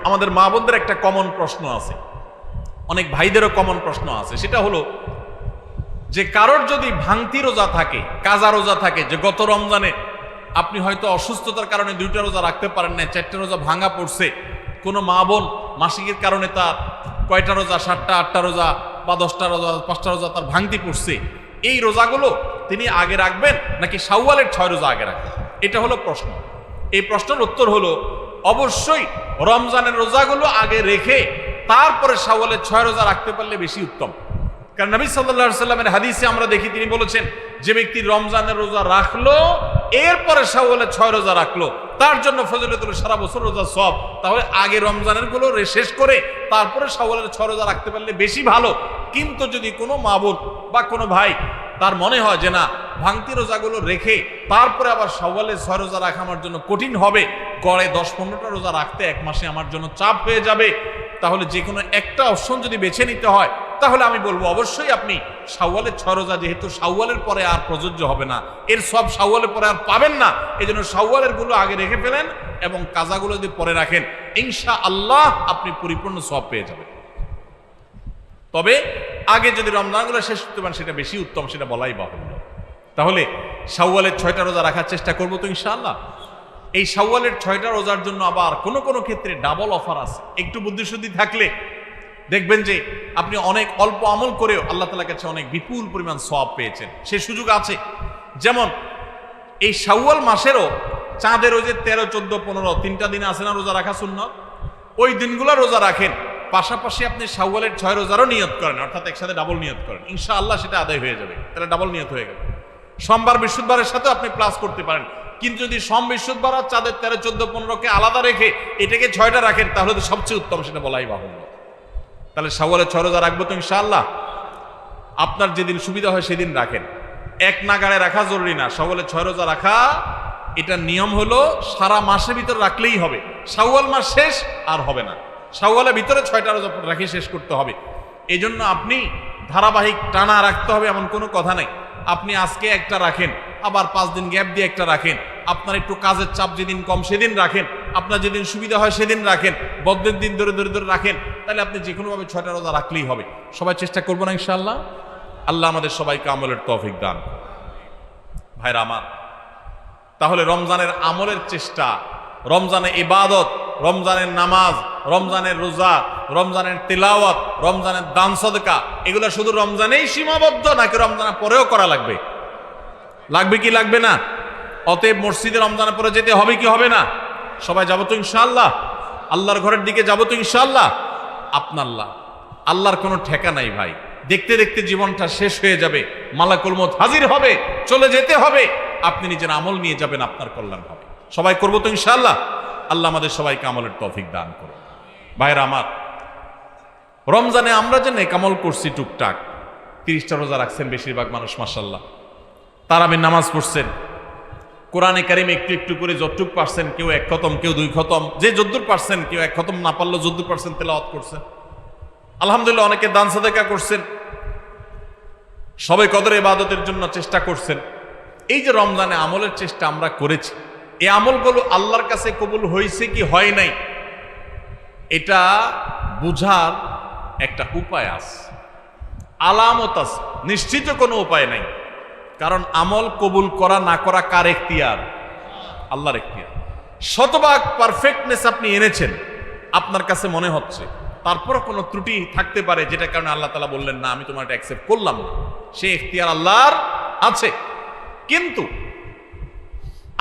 আমাদের মা বোনদের একটা কমন প্রশ্ন আছে, অনেক ভাইদেরও কমন প্রশ্ন আছে, সেটা হলো যে কারোর যদি ভাঙতি রোজা থাকে, কাজা রোজা থাকে, যে গত রমজানে আপনি হয়তো অসুস্থতার কারণে 2টা রোজা রাখতে পারেন না, 4টে রোজা ভাঙা পড়ছে, কোনো মা বোন মাসিকের কারণে তার কয়টা রোজা, 7টা 8টা রোজা বা 10টা রোজা 5টা রোজা তার ভাঙতি পড়ছে, এই রোজাগুলো তিনি আগে রাখবেন নাকি শাওয়ালের 6 রোজা আগে রাখবেন? এটা হলো প্রশ্ন। এই প্রশ্নের উত্তর হলো অবশ্যই রমজানের রোজাগুলো আগে রেখে তারপরে শাওয়ালের 6 রোজা রাখতে পারলে বেশি উত্তম। কারণ নবী সাল্লাল্লাহু আলাইহি সাল্লামের হাদিসে আমরা দেখি তিনি বলেছেন, যে ব্যক্তি রমজানের রোজা রাখলো এরপরে শাওয়ালের 6 রোজা রাখলো তার জন্য ফজিলত হলো সারা বছর রোজা সওয়াব। তাহলে আগে রমজানের গুলো শেষ করে তারপরে শাওয়ালের 6 রোজা রাখতে পারলে বেশি ভালো। কিন্তু যদি কোনো মা বোন বা কোনো ভাই তার মনে হয় যে না, ভাঙতি রোজাগুলো রেখে তারপরে আবার শাওয়ালের 6 রোজা রাখা আমার জন্য কঠিন হবে, গড়ে 10-15টা রোজা রাখতে এক মাসে আমার জন্য চাপ হয়ে যাবে, তাহলে যে কোনো একটা অপশন যদি বেছে নিতে হয় তাহলে আমি বলবো অবশ্যই আপনি শাওয়ালের 6 রোজা, যেহেতু শাওয়ালের পরে আর প্রযোজ্য হবে না, এর সব শাওয়ালের পরে আর পাবেন না, এই জন্য শাওয়ালের গুলো আগে রেখে ফেলেন এবং কাজাগুলো যদি পরে রাখেন ইনশাআল্লাহ আপনি পরিপূর্ণ সওয়াব পেয়ে যাবেন। তবে আগে যদি রমজানগুলো শেষ করতে পারেন সেটা বেশি উত্তম, সেটা বলাই বাহুল্য। তাহলে শাওয়ালের 6টা রোজা রাখার চেষ্টা করবো তো ইনশাআল্লাহ। এই শাওয়ালের 6টা রোজার জন্য আবার কোনো কোনো ক্ষেত্রে ডাবল অফার আছে। একটু বুদ্ধিশুদ্ধি থাকলে দেখবেন যে আপনি অনেক অল্প আমল করেও আল্লাহ তাআলার কাছে অনেক বিপুল পরিমাণ সওয়াব পেয়েছেন, সে সুযোগ আছে। যেমন এই শাওয়াল মাসেরও চাঁদের ওই যে 13, 14, 15 3টা দিন আছে না রোজা রাখা সুন্নাত, ওই দিনগুলো রোজা রাখেন, পাশাপাশি আপনি শাওয়ালের 6 রোজারও নিয়ত করেন, অর্থাৎ একসাথে ডাবল নিয়ত করেন, ইনশাআল্লাহ সেটা আদায় হয়ে যাবে। তাহলে ডাবল নিয়ত হয়ে গেল। সোমবার বৃহস্পতিবারের সাথে আপনি প্লাস করতে পারেন, কিন্তু যদি সোম বৃহস্পতিবার আর চাঁদের 13, 14, 15কে আলাদা রেখে এটাকে 6টা রাখেন তাহলে তো সবচেয়ে উত্তম, সেটা বলাই বাহুল্য। তাহলে শাওয়ালের 6 রোজা রাখবো তো ইনশাআল্লাহ। আপনার যেদিন সুবিধা হয় সেদিন রাখেন, এক নাগাড়ে রাখা জরুরি না। শাওয়ালের 6 রোজা রাখা এটা নিয়ম হলো সারা মাসের ভিতর রাখলেই হবে, শাওয়াল মাস শেষ আর হবে না, শাওয়ালের ভিতরে 6টা রোজা রাখি শেষ করতে হবে। এই জন্য আপনি ধারাবাহিক টানা রাখতে হবে এমন কোনো কথা নাই। আপনি আজকে একটা রাখেন, আবার 5 দিন গ্যাপ দিয়ে একটা রাখেন, আপনার একটু কাজের চাপ যেদিন কম সেদিন রাখেন, আপনার যেদিন সুবিধা হয় সেদিন রাখেন, বদ্ধের দিন ধরে ধরে ধরে রাখেন, তাহলে আপনি যে কোনোভাবে 6টা রোজা রাখলেই হবে। সবাই চেষ্টা করবো না ইনশাআল্লাহ? আল্লাহ আমাদের সবাইকে আমলের তৌফিক দান। ভাইরা আমার, তাহলে রমজানের আমলের চেষ্টা, রমজানের ইবাদত, রমজানের নামাজ, রমজানের রোজা, রমজানের তিলাওয়াত, রমজানের দান সদকা, এগুলো শুধু রমজানেই সীমাবদ্ধ নাকি রমজানের পরেও করা লাগবে? লাগবে কি লাগবে না? অতএব মসজিদে রমজানের পরে যেতে হবে কি হবে না? সবাই যাবো তো ইনশাআল্লাহ? আল্লাহর ঘরের দিকে যাবো তো ইনশাআল্লাহ? আল্লাহর কোনো ঠেকা নাই ভাই, দেখতে দেখতে জীবনটা শেষ হয়ে যাবে, মালাকুল মউত হাজির হবে, চলে যেতে হবে, আপনি নিজের আমল নিয়ে যাবেন, আপনার কল্যাণ হবে। সবাই করবো তো ইনশাআল্লাহ? আল্লাহ আমাদের সবাইকে আমলের তৌফিক দান করুন। ভাইরা আমার, রমজানে আমরা যে নেক আমল করছি টুকটাক, 30টা রোজা রাখছেন বেশিরভাগ মানুষ মাশাআল্লাহ, তারাবির নামাজ পড়ছেন, কোরআনে কারিম একটু একটু করে যতটুক পারছেন, কেউ 1 খতম, কেউ 2 খতম, যে যদ্দুর পারছেন, কেউ 1 খতম না পারলেও যদ্দুর পারছেন তেলাওয়াত করছেন, আলহামদুলিল্লাহ। অনেকে দান সাদাকা করছেন, সবে কদর ইবাদতের জন্য চেষ্টা করছেন। এই যে রমজানে আমলের চেষ্টা আমরা করেছি, এই আমলগুলো আল্লাহর কাছে কবুল হয়েছে কি হয় নাই এটা বুঝার একটা উপায় আছে, আলামত আছে, নিশ্চিত কোনো উপায় নাই। কারণ আমল কবুল করা না করা কার এখতিয়ার? আল্লাহর এখতিয়ার। শতভাগ পারফেক্টনেস আপনি এনেছেন, আপনার কাছে মনে হচ্ছে, তারপরও কোনো ত্রুটি থাকতে পারে, যেটা কারণে আল্লাহ তাআলা বললেন না আমি তোমার এটা অ্যাকসেপ্ট করলাম না, সে এখতিয়ার আল্লাহর আছে। কিন্তু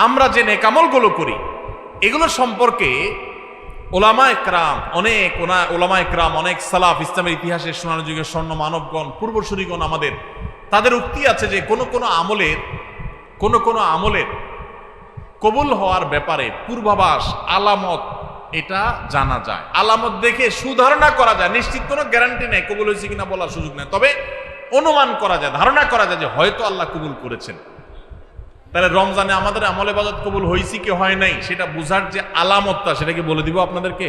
আমরা যে নেক আমলগুলো করি এগুলো সম্পর্কে ওলামায়ে কেরাম অনেক সালাফ, ইসলামের ইতিহাসের সোনালী যুগের স্বর্ণ মানবগণ, পূর্বসূরীগণ আমাদের, তাদের উক্তি আছে যে কোনো কোনো আমলের কবুল হওয়ার ব্যাপারে পূর্বাভাস, আলামত এটা জানা যায়, আলামত দেখে সুধারণা করা যায়। নিশ্চিত কোনো গ্যারান্টি নেই, কবুল হয়েছে কিনা বলার সুযোগ নেই, তবে অনুমান করা যায়, ধারণা করা যায় যে হয়তো আল্লাহ কবুল করেছেন। তাহলে রমজানে আমাদের আমল ইবাদত কবুল হয়েছে কি হয় নাই সেটা বুঝার যে আলামতটা, সেটা কি বলে দিব আপনাদেরকে?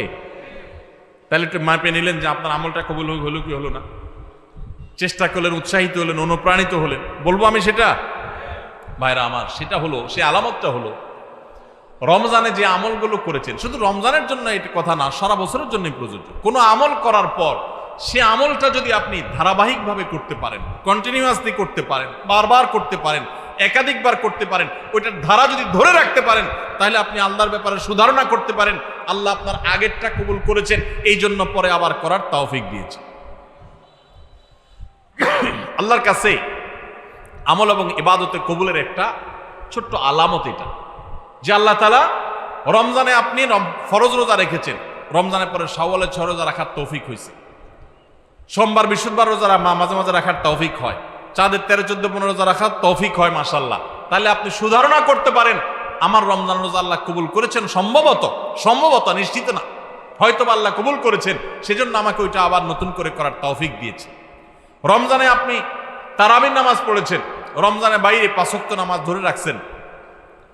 তাহলে একটু মাপে নিলেন যে আপনার আমলটা কবুল হলো কি হলো না, চেষ্টা করলেন, উৎসাহিত হলেন, অনুপ্রাণিত হলেন, বলবো আমি সেটা? ভাইরা আমার, সেটা হলো, সে আলামতটা হলো রমজানে যে আমলগুলো করেছেন, শুধু রমজানের জন্য এটা কথা না, সারা বছরের জন্যই প্রযোজ্য। কোনো আমল করার পর সে আমলটা যদি আপনি ধারাবাহিকভাবে করতে পারেন, কন্টিনিউয়াসলি করতে পারেন, বারবার করতে পারেন, একাধিকবার করতে পারেন, ওইটার ধারা যদি ধরে রাখতে পারেন, তাহলে আপনি আল্লাহর ব্যাপারে সুধারণা করতে পারেন। আল্লাহ আপনার আগেরটা কবুল করেছেন, এই জন্য পরে আবার করার তৌফিক দিয়েছে। আল্লাহর কাছে আমল এবং ইবাদতে কবুলের একটা ছোট্ট আলামত এটা, যে আল্লাহ তাআলা রমজানে আপনি ফরজ রোজা রেখেছেন, রমজানের পরে শাওয়ালে 6 রোজা রাখার তৌফিক হয়েছে, সোমবার বৃহস্পতিবার রোজা মাঝে মাঝে রাখার তৌফিক হয়, চাঁদের 13, 14, 15 রোজা রাখার তৌফিক হয়, মাশাআল্লাহ। তাহলে আপনি সুধারণা করতে পারেন আমার রমজান রোজা আল্লাহ কবুল করেছেন, সম্ভবত, নিশ্চিত না, হয়তো আল্লাহ কবুল করেছেন, সেজন্য আমাকে ওইটা আবার নতুন করে করার তৌফিক দিয়েছে। রমজানে আপনি তারাবির নামাজ পড়েছেন, রমজানে বাইরে 5 ওয়াক্ত নামাজ ধরে রাখছেন,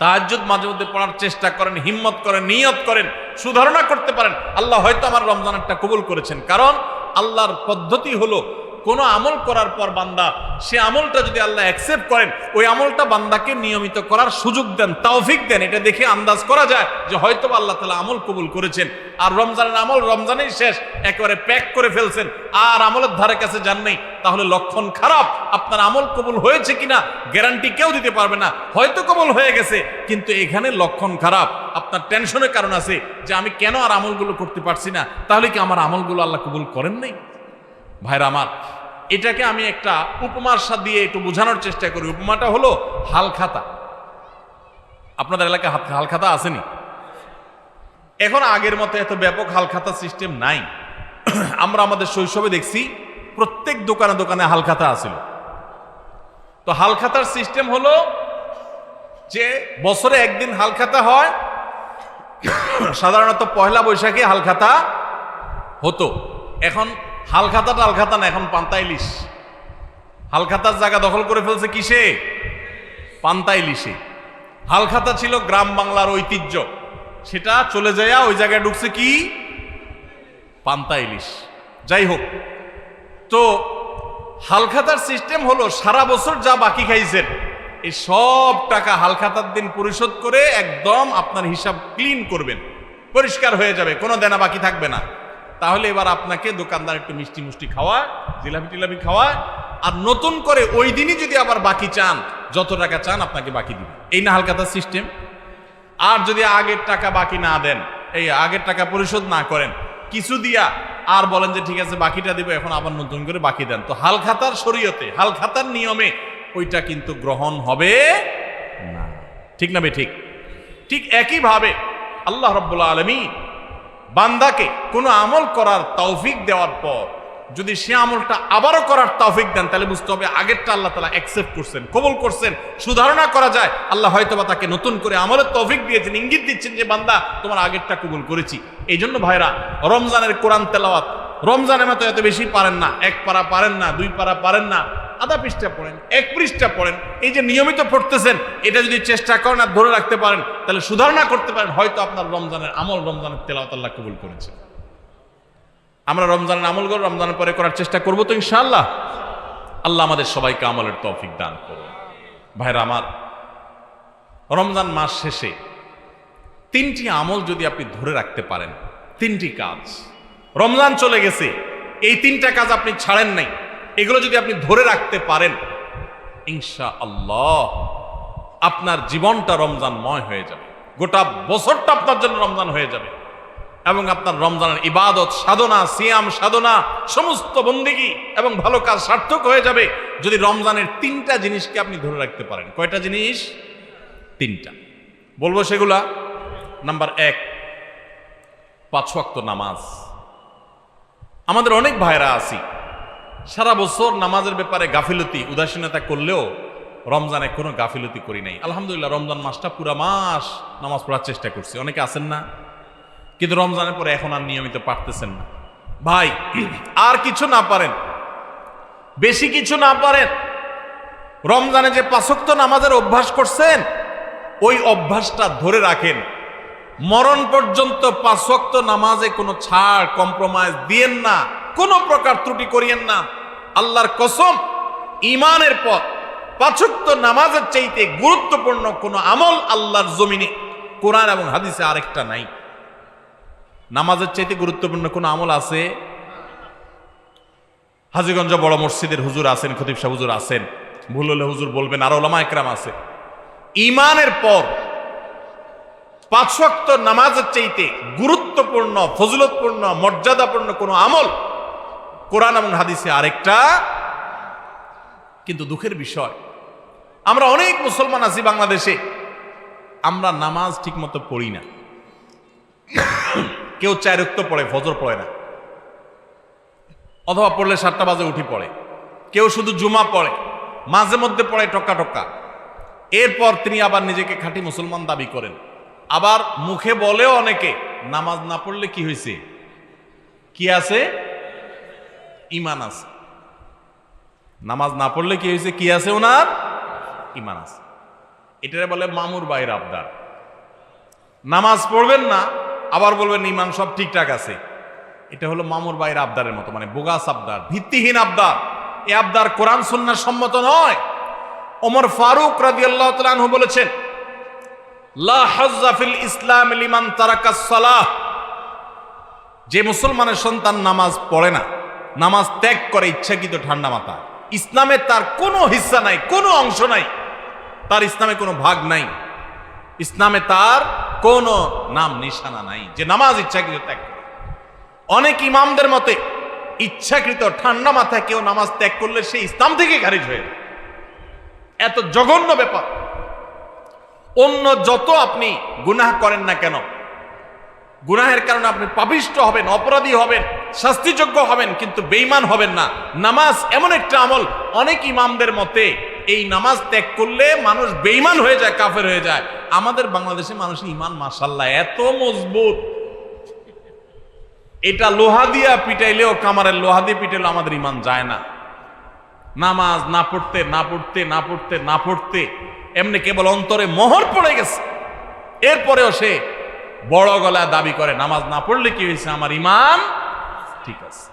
তাহাজ্জুদ মাঝে মধ্যে পড়ার চেষ্টা করেন, হিম্মত করেন, নিয়ত করেন, সুধারণা করতে পারেন আল্লাহ হয়তো আমার রমজানেরটা কবুল করেছেন। কারণ আল্লাহর পদ্ধতি হলো কোনো আমল করার পর বান্দা সে আমলটা যদি আল্লাহ অ্যাকসেপ্ট করেন, ওই আমলটা বান্দাকে নিয়মিত করার সুযোগ দেন, তৌফিক দেন। এটা দেখে আন্দাজ করা যায় যে হয়তো আল্লাহ তাআলা আমল কবুল করেছেন। আর রমজানের আমল রমজানেই শেষ, একেবারে প্যাক করে ফেলছেন, আর আমলের ধারে কাছে যান নেই, তাহলে লক্ষণ খারাপ। আপনার আমল কবুল হয়েছে কিনা গ্যারান্টি কেউ দিতে পারবে না, হয়তো কবুল হয়ে গেছে, কিন্তু এখানে লক্ষণ খারাপ। আপনার টেনশনের কারণ আছে যে আমি কেন আর আমলগুলো করতে পারছি না, তাহলে কি আমার আমলগুলো আল্লাহ কবুল করেন নাই? ভাইরা আমার, এটাকে আমি একটা উপমার সাথে দিয়ে একটু বোঝানোর চেষ্টা করি। উপমাটা হলো হালখাতা। আপনাদের এলাকায় হালখাতা আসেনি? এখন আগের মতো এত ব্যাপক হালখাতা সিস্টেম নাই। আমরা আমাদের শৈশবে দেখছি প্রত্যেক দোকানে দোকানে হালখাতা আছিল। তো হালখাতার সিস্টেম হলো যে বছরে একদিন হালখাতা হয়, সাধারণত পয়লা বৈশাখে হালখাতা হতো। এখন হালখাতা না, এখন পান্তা ইলিশ। হালখাতার জায়গা দখল করে ফেলছে কিসে? পান্তা ইলিশে। হালখাতা ছিল গ্রাম বাংলার ঐতিহ্য, সেটা চলে যায় ওই জায়গায় ঢুকছে কি? পান্তা ইলিশ। যাই হোক, তো হালখাতার সিস্টেম হলো সারা বছর যা বাকি খাইছেন এই সব টাকা হালখাতার দিন পরিশোধ করে একদম আপনার হিসাব ক্লিন করবেন, পরিষ্কার হয়ে যাবে, কোনো দেনা বাকি থাকবে না। তাহলে এবার আপনাকে দোকানদার একটু মিষ্টি মুষ্টি খাওয়া, জিলাপি টিলাপি খাওয়া, আর নতুন করে ওই দিনই যদি আবার বাকি চান, যত টাকা চান আপনাকে বাকি দিবে। এই না হালখাতার সিস্টেম? আর যদি আগের টাকা বাকি না দেন, এই আগের টাকা পরিশোধ না করেন, কিছু দিয়া আর বলেন যে ঠিক আছে বাকিটা দিব, এখন আবার নতুন করে বাকি দেন, তো হালখাতার শরীয়তে, হালখাতার নিয়মে ওইটা কিন্তু গ্রহণ হবে না। ঠিক না বে ঠিক? ঠিক একইভাবে আল্লাহ রাব্বুল আলামিন বান্দাকে কোনো আমল করার তৌফিক দেওয়ার পর যদি সে আমলটা আবারও করার তৌফিক দেন, তাহলে বুঝতে হবে আগেরটা আল্লাহ তাআলা অ্যাকসেপ্ট করছেন, কবুল করছেন। সুধারণা করা যায় আল্লাহ হয়তোবা তাকে নতুন করে আমলের তৌফিক দিয়েছেন, ইঙ্গিত দিচ্ছেন যে বান্দা তোমার আগেরটা কবুল করেছি। এই জন্য ভাইরা, রমজানের কোরআন তেলাওয়াত রমজানের মতো এত বেশি পারেন না, 1 পারা পারেন না, 2 পারা পারেন না, আধা পৃষ্ঠা পড়েন, 1 পৃষ্ঠা পড়েন। এই যে নিয়মিত পড়তেছেন, এটা যদি চেষ্টা করেন আর ধরে রাখতে পারেন, তাহলে সুধারণা করতে পারেন হয়তো আপনার রমজানের আমল, রমজানের তেলাওয়াত আল্লাহ কবুল করেছেন। আমরা রমজানের আমলগুলো রমজানের পরে করার চেষ্টা করবো তো ইনশাআল্লাহ। আল্লাহ আমাদের সবাইকে আমলের তৌফিক দান করুন। ভাইরা আমার, রমজান মাস শেষে 3টি আমল যদি আপনি ধরে রাখতে পারেন, 3টি কাজ, রমজান চলে গেছে, এই 3টা কাজ আপনি ছাড়েন নাই, এগুলো যদি আপনি ধরে রাখতে পারেন, ইনশাআল্লাহ আপনার জীবনটা রমজানময় হয়ে যাবে, গোটা বছরটা আপনার জন্য রমজান হয়ে যাবে, এবং আপনার রমজানের ইবাদত, সাধনা, সিয়াম সাধনা, সমস্ত বন্দেগী এবং ভালো কাজ সার্থক হয়ে যাবে যদি রমজানের 3টা জিনিসকে আপনি ধরে রাখতে পারেন। কয়টা জিনিস? 3টা বলবো সেগুলা। নাম্বার 1, 5 ওয়াক্ত নামাজ। আমাদের অনেক ভাইরা আছি সারা বছর নামাজের ব্যাপারে গাফিলতি, উদাসীনতা করলেও রমজানে কোনো গাফিলতি করি নাই। আলহামদুলিল্লাহ, রমজান মাসটা পুরা মাস নামাজ পড়ার চেষ্টা করছি। অনেকে আছেন না, কিন্তু রমজানের পরে এখন আর নিয়মিত পারতেছেন না। ভাই, আর কিছু না পারেন, বেশি কিছু না পারেন, রমজানে যে 5 ওয়াক্ত নামাজের অভ্যাস করছেন, ওই অভ্যাসটা ধরে রাখেন। মরণ পর্যন্ত 5 ওয়াক্ত নামাজে কোনো ছাড়, কম্প্রোমাইজ দিয়েন না, কোনো প্রকার ত্রুটি করিয়েন না। আল্লাহর কসম, ঈমানের পর 5 ওয়াক্ত নামাজের চাইতে গুরুত্বপূর্ণ কোনো আমল আল্লাহর জমিনে কোরআন এবং হাদিসে আরেকটা নাই। নামাজের চাইতে গুরুত্বপূর্ণ কোনো আমল আছে? হাজীগঞ্জ বড় মসজিদের হুজুর আছেন, খতিব সাহেব হুজুর আছেন, ভুল হলে হুজুর বলবেন, আর ওলামা একরাম আছে। ঈমানের পর 5 ওয়াক্ত নামাজের চাইতে গুরুত্বপূর্ণ, ফজিলতপূর্ণ, মর্যাদাপূর্ণ কোনো আমল কোরআন এবং হাদিসে আরেকটা। কিন্তু দুঃখের বিষয়, আমরা অনেক মুসলমান আছি বাংলাদেশে, আমরা নামাজ ঠিক মতো পড়ি না। কেউ 4 ওয়াক্ত পড়ে, ফজর পড়ে না, অথবা পড়লে 7টা বাজে উঠি পড়ে। কেউ শুধু জুমা পড়ে, মাঝে মধ্যে পড়ে টক্কা টক্কা। এরপর তিনি আবার নিজেকে খাঁটি মুসলমান দাবি করেন। আবার মুখে বলেও অনেকে, নামাজ না পড়লে কি হয়েছে? কি আছে? ঈমান আছে। নামাজ না পড়লে কি হয়েছে? কি আছে? ওনার ঈমান আছে। এটারে বলে মামুর বাইর আবদার। নামাজ পড়বেন না, আবার বলবেন ঈমান সব ঠিকঠাক আছে। এটা হলো মামুর বাইর আবদারের মতো, মানে বোগাস আবদার, ভিত্তিহীন আবদার। এই আবদার কোরআন সুন্নাহ সম্মত নয়। ওমর ফারুক রাদিয়াল্লাহু তাআলা আনহু বলেছেন, লা হাজ্জা ফিল ইসলাম লিমান তারাকাস সালাহ। যে মুসলমানের সন্তান নামাজ পড়ে না, নামাজ ত্যাগ করে ইচ্ছাকৃত ঠান্ডা মাথা, ইসলামে তার কোনো হিস্সা নাই, কোনো অংশ নাই, তার ইসলামে কোনো ভাগ নাই, ইসলামে তার কোনো নাম নিশানা নাই যে নামাজ ইচ্ছাকৃত ত্যাগ করে। অনেক ইমামদের মতে ইচ্ছাকৃত ঠান্ডা মাথায় কেউ নামাজ ত্যাগ করলে সে ইসলাম থেকে খারিজ হয়ে যায়। এত জঘন্য ব্যাপার। অন্য যত আপনি গুনাহ করেন না কেন, গুনাহের কারণে আপনি পাপিষ্ঠ হবেন, অপরাধী হবেন, শাস্তিযোগ্য হবেন, কিন্তু বেঈমান হবেন না। নামাজ এমন একটা আমল, অনেক ইমামদের মতে এই নামাজ ত্যাগ করলে মানুষ বেঈমান হয়ে যায়, কাফের হয়ে যায়। আমাদের বাংলাদেশে মানুষের ঈমান মাশাআল্লাহ এত মজবুত, এটা লোহা দিয়া পিটাইলেও, কামারের লোহা দিয়ে পিটাইলেও আমাদের ঈমান যায় না। নামাজ না পড়তে না পড়তে না পড়তে না পড়তে এমনি কেবল অন্তরে মোহর পড়ে গেছে। এরপরেও সে বড় গলায় দাবি করে, নামাজ না পড়লে কি হয়েছে? আমার ঈমান ঠিক আছে।